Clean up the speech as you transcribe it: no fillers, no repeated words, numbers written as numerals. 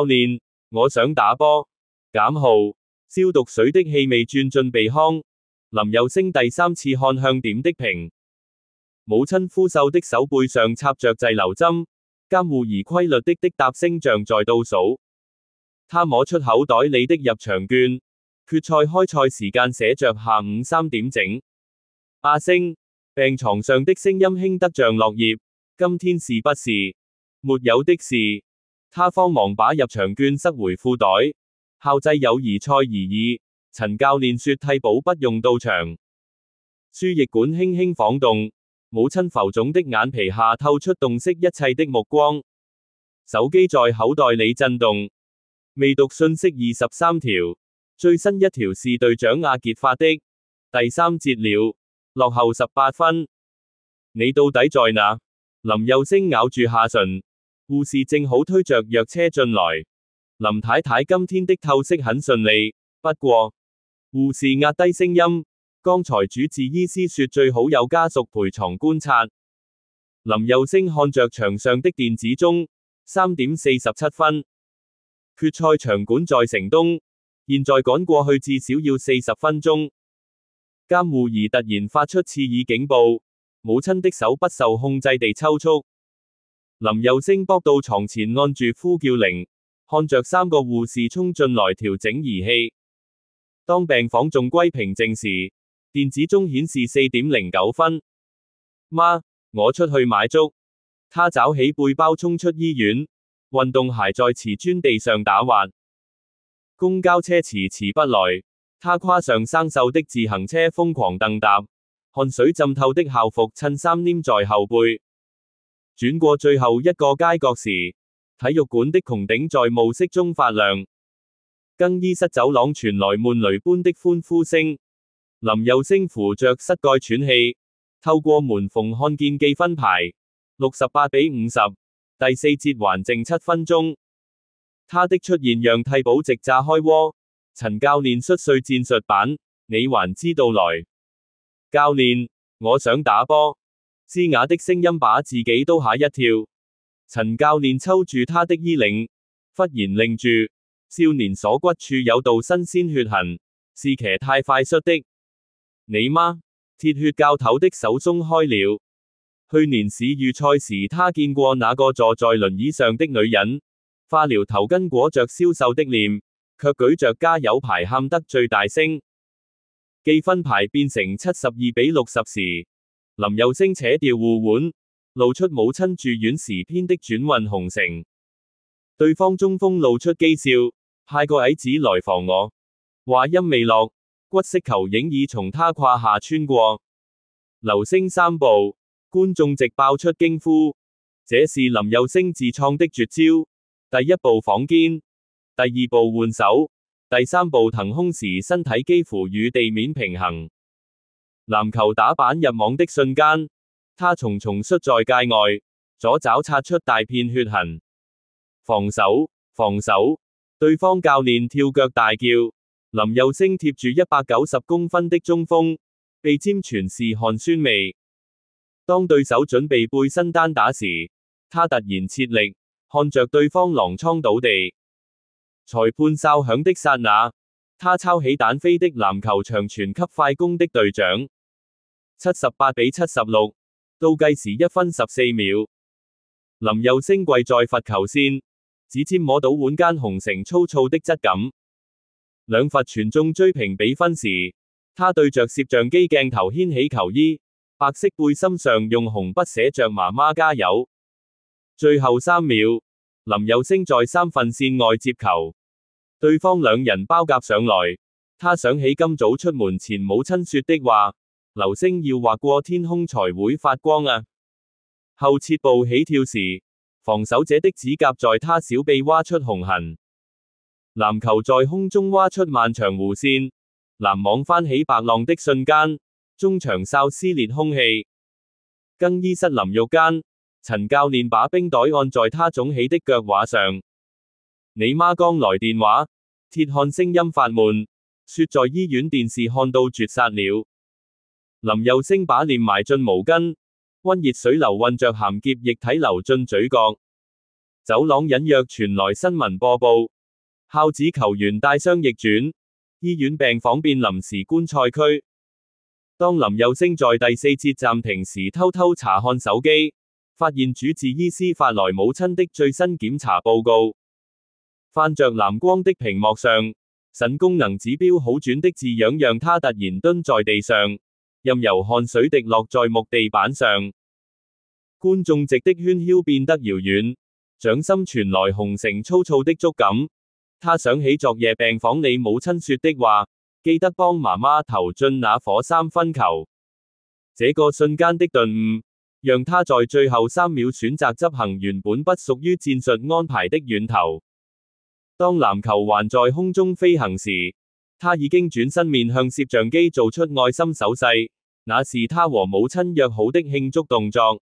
練，我想打波。減號，消毒水的氣味轉進鼻腔。林佑星第三次看向點的屏。母親枯瘦的手背上插着滯留針，監護兒規律的滴答聲像在倒數。他摸出口袋裏的入場券，決賽開賽時間寫着下午3點整。阿星，病床上的聲音輕得像落葉，今天是不是？沒有的事。他慌忙把入場券塞回褲袋。校際友誼賽而已，陳教練說替補不用到場。輸液管輕輕晃動，母親浮腫的眼皮下透出洞悉一切的目光。手機在口袋裏震動，未讀信息23條，最新一條是隊長阿傑發的，第3節了，落後18分。你到底在哪？林佑星咬住下唇，護士正好推着藥車進來。林太太今天的透析很順利，不過，護士壓低聲音，剛才主治醫師說最好有家屬陪床觀察。林佑星看着牆上的電子鐘，3點47分。決賽場館在城東，現在趕過去至少要40分鐘。監護兒突然發出刺耳警報，母親的手不受控制地抽搐。林佑星撲到床前按住呼叫鈴。看着3個護士衝進來調整儀器，當病房仲歸平靜時，電子鐘顯示4點09分。媽，我出去買粥。他找起背包衝出醫院，運動鞋在瓷磚地上打滑。公交車遲遲不來，他跨上生鏽的自行車瘋狂蹬踏，汗水浸透的校服襯衫黏在後背。轉過最後一個街角時，體育館的穹頂在暮色中發亮，更衣室走廊傳來悶雷般的歡呼聲。林佑星扶着膝蓋喘氣，透過門縫看見記分牌，68比50，第4節還剩7分鐘。他的出現讓替補席炸開鍋。陳教練摔碎戰術板，你還知道來？教練，我想打波。嘶啞的聲音把自己都嚇一跳。陳教練抽住他的衣領，忽然擰住，少年鎖骨處有道新鮮血痕，是騎太快摔的。你嗎？鐵血教頭的手鬆開了。去年市預賽時他見過那個坐在輪椅上的女人，化療頭巾裹着消瘦的臉，卻舉着加油牌喊得最大聲。記分牌變成72比60時，林佑星扯掉護腕，露出母親住院時編的轉運紅繩。對方中鋒露出譏笑，派個矮子來防我。話音未落，骨色球影已從他胯下穿過。流星3步，觀眾席爆出驚呼。這是林佑星自創的絕招。第1步晃肩，第2步換手，第3步騰空時身體幾乎與地面平衡。籃球打板入網的瞬間，他重重摔在界外，左爪擦出大片血痕。防守，防守！對方教練跳腳大叫。林佑星貼住190公分的中鋒，鼻尖全是汗酸味。當對手準備背身單打時，他突然撤力，看着對方踉蹌倒地。裁判哨響的剎那，他抄起彈飛的籃球長傳給快攻的隊長。78比76，倒計時1分14秒。林佑星跪在罰球線，指尖摸到腕間紅繩粗糙的質感。兩罰全中追平比分時，他對着攝像機鏡頭掀起球衣，白色背心上用紅筆寫着媽媽加油。最後3秒，林佑星在3分線外接球，對方兩人包夾上來。他想起今早出門前母親說的話，流星要劃過天空才會發光啊。後撤步起跳時，防守者的指甲在他小臂挖出紅痕。籃球在空中挖出漫長弧線，籃網翻起白浪的瞬間，中場哨撕裂空氣。更衣室淋浴間，陳教練把冰袋按在他腫起的腳踝上。你媽剛來電話，鐵漢聲音發悶，說在醫院電視看到絕殺了。林佑星把臉埋進毛巾，溫熱水流混着鹹澀液體流進嘴角。走廊隱約傳來新聞播報，孝子球員帶傷逆轉，醫院病房變臨時觀賽區。當林佑星在第4節暫停時偷偷查看手機，發現主治醫師發來母親的最新檢查報告。泛着藍光的屏幕上，腎功能指標好轉的字樣讓他突然蹲在地上，任由汗水滴落在木地板上。觀眾席的喧囂變得遙遠，掌心傳來紅繩粗糙的觸感。他想起昨夜病房裏母親說的話，記得幫媽媽投進那顆3分球。這個瞬間的頓悟，讓他在最後3秒選擇執行原本不屬於戰術安排的遠投。當籃球還在空中飛行時，他已經轉身面向攝像機做出愛心手勢，那是他和母親約好的慶祝動作。